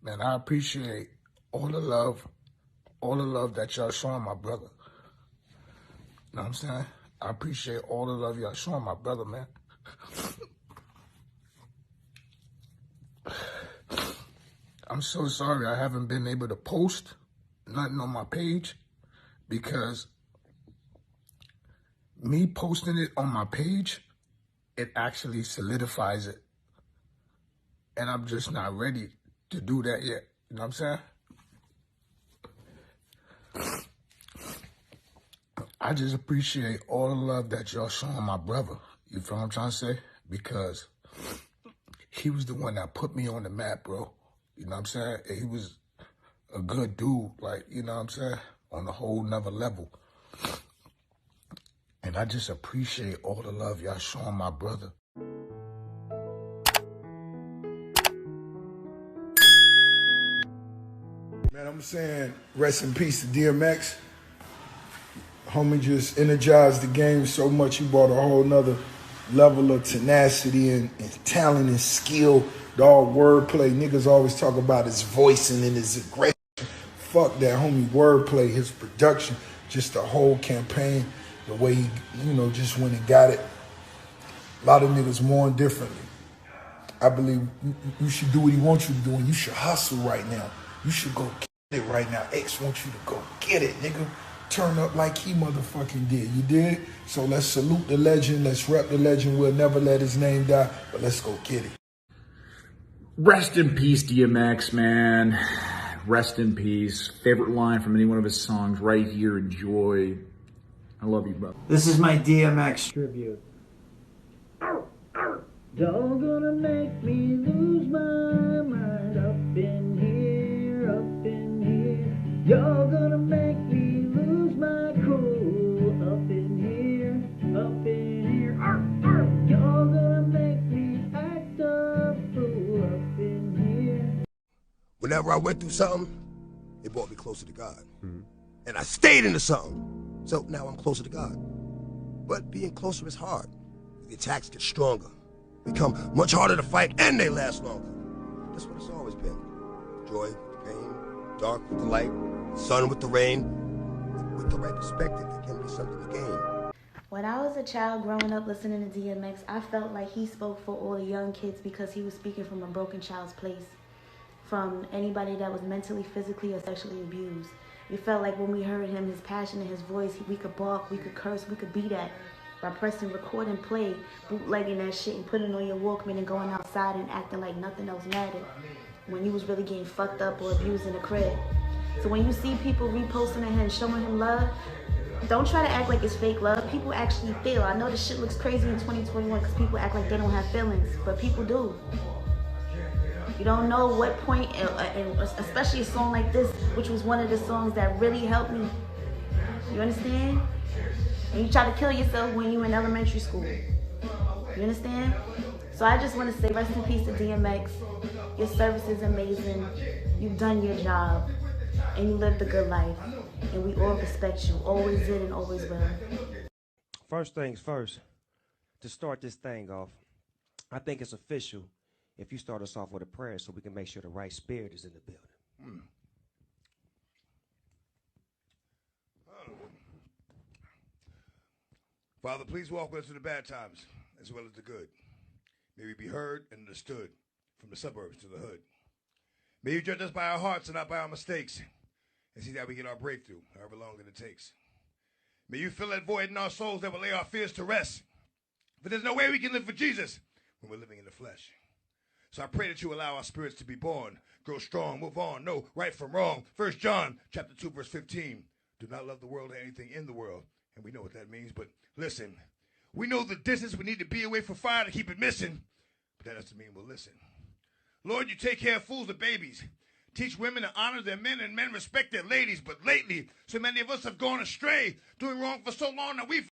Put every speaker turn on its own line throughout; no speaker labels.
Man, I appreciate all the love that y'all showing my brother. You know what I'm saying? I appreciate all the love y'all showing my brother, man. I'm so sorry I haven't been able to post nothing on my page because me posting it on my page, it actually solidifies it. And I'm just not ready to do that yet. You know what I'm saying? I just appreciate all the love that y'all showing my brother. You feel what I'm trying to say? Because he was the one that put me on the map, bro. You know what I'm saying? And he was a good dude, like, you know what I'm saying? On a whole nother level. And I just appreciate all the love y'all showing my brother.
Man, I'm saying rest in peace to DMX. Homie just energized the game so much, he brought a whole nother level of tenacity and talent and skill. The all wordplay. Niggas always talk about his voicing and his aggression. Fuck that, homie. Wordplay, his production, just the whole campaign, the way he, just went and got it. A lot of niggas mourn differently. I believe you should do what he wants you to do, and you should hustle right now. You should go get it right now. X wants you to go get it, nigga. Turn up like he motherfucking did. You did? So let's salute the legend. Let's rep the legend. We'll never let his name die, but let's go get it.
Rest in peace, DMX, man. Rest in peace. Favorite line from any one of his songs, right here, enjoy. I love you, brother.
This is my DMX tribute.
Y'all gonna make me lose my mind up in here, up in here. Y'all gonna make me lose my cool up in here, up in here. Y'all gonna make me act a fool up in here.
Whenever I went through something, it brought me closer to God. And I stayed into something. So now I'm closer to God. But being closer is hard. The attacks get stronger, become much harder to fight, and they last longer. That's what it's always been. Joy with the pain, dark with the light, sun with the rain. With the right perspective, there can be something to gain.
When I was a child growing up listening to DMX, I felt like he spoke for all the young kids because he was speaking from a broken child's place, from anybody that was mentally, physically, or sexually abused. We felt like when we heard him, his passion and his voice, we could bark, we could curse, we could be that. By pressing record and play, bootlegging that shit and putting on your Walkman and going outside and acting like nothing else mattered when you was really getting fucked up or abused in the crib. So when you see people reposting him and showing him love, don't try to act like it's fake love. People actually feel. I know this shit looks crazy in 2021 because people act like they don't have feelings, but people do. You don't know what point, and especially a song like this, which was one of the songs that really helped me. You understand? And you try to kill yourself when you in elementary school. You understand? So I just want to say rest in peace to DMX. Your service is amazing. You've done your job. And you lived a good life. And we all respect you. Always did and always will.
First things first, to start this thing off, I think it's official if you start us off with a prayer so we can make sure the right spirit is in the building.
Father, please walk with us through the bad times as well as the good. May we be heard and understood from the suburbs to the hood. May you judge us by our hearts and not by our mistakes and see that we get our breakthrough, however long it takes. May you fill that void in our souls that will lay our fears to rest. For there's no way we can live for Jesus when we're living in the flesh. So I pray that you allow our spirits to be born, grow strong, move on, know right from wrong. 1 John chapter 2, verse 15. Do not love the world or anything in the world. And we know what that means, but listen, we know the distance we need to be away from fire to keep it missing, but that doesn't mean we'll listen. Lord, you take care of fools and babies. Teach women to honor their men and men respect their ladies, but lately, so many of us have gone astray, doing wrong for so long that we've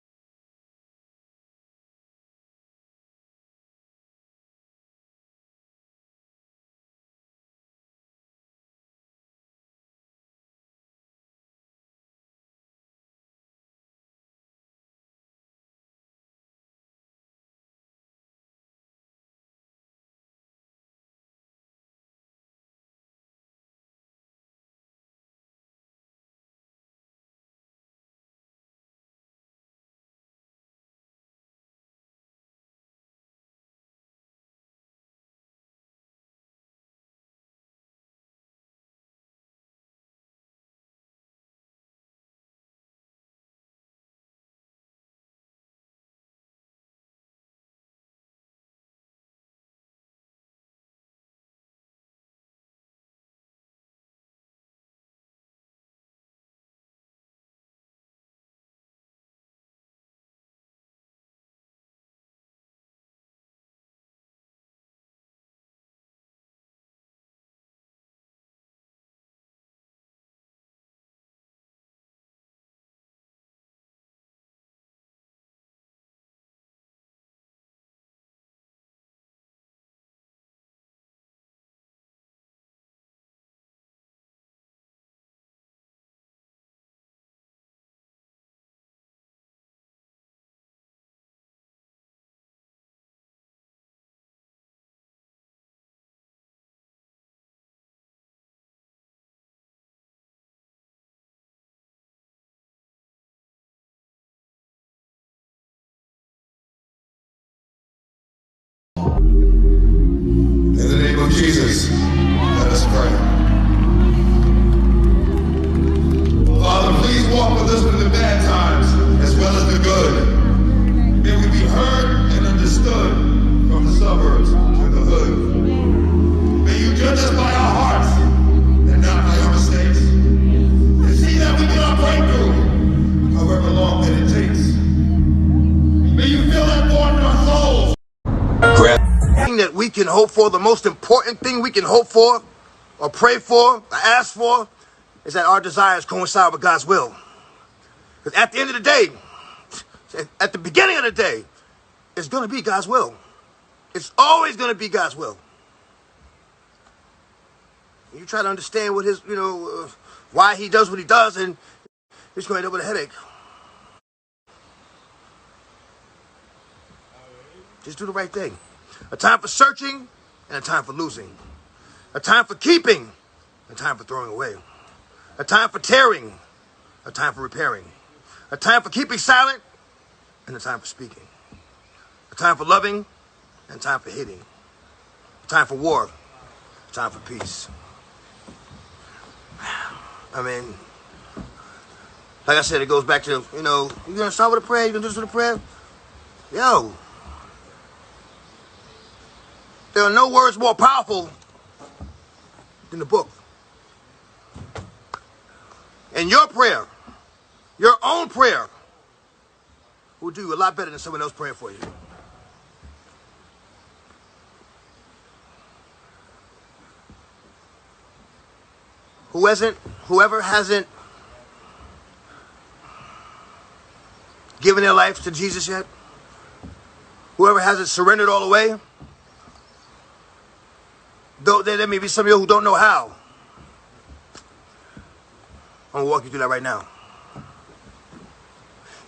can hope for, the most important thing we can hope for or pray for or ask for is that our desires coincide with God's will. Because at the end of the day, at the beginning of the day, it's going to be God's will. It's always going to be God's will. You try to understand what his, why he does what he does, and he's going to end up with a headache. Just do the right thing. A time for searching and a time for losing. A time for keeping, a time for throwing away. A time for tearing, a time for repairing. A time for keeping silent and a time for speaking. A time for loving and a time for hating. A time for war, a time for peace. I mean, like I said, it goes back to, you're going to start with a prayer, you're going to do this with a prayer. Yo, there are no words more powerful than the book. And your prayer, your own prayer, will do you a lot better than someone else praying for you. Whoever hasn't given their life to Jesus yet, whoever hasn't surrendered all the way, though there may be some of you who don't know how. I'm going to walk you through that right now.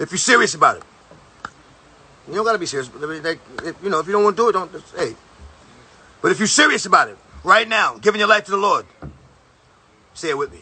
If you're serious about it, you don't got to be serious. If you don't want to do it, don't. Hey. But if you're serious about it, right now, giving your life to the Lord, say it with me.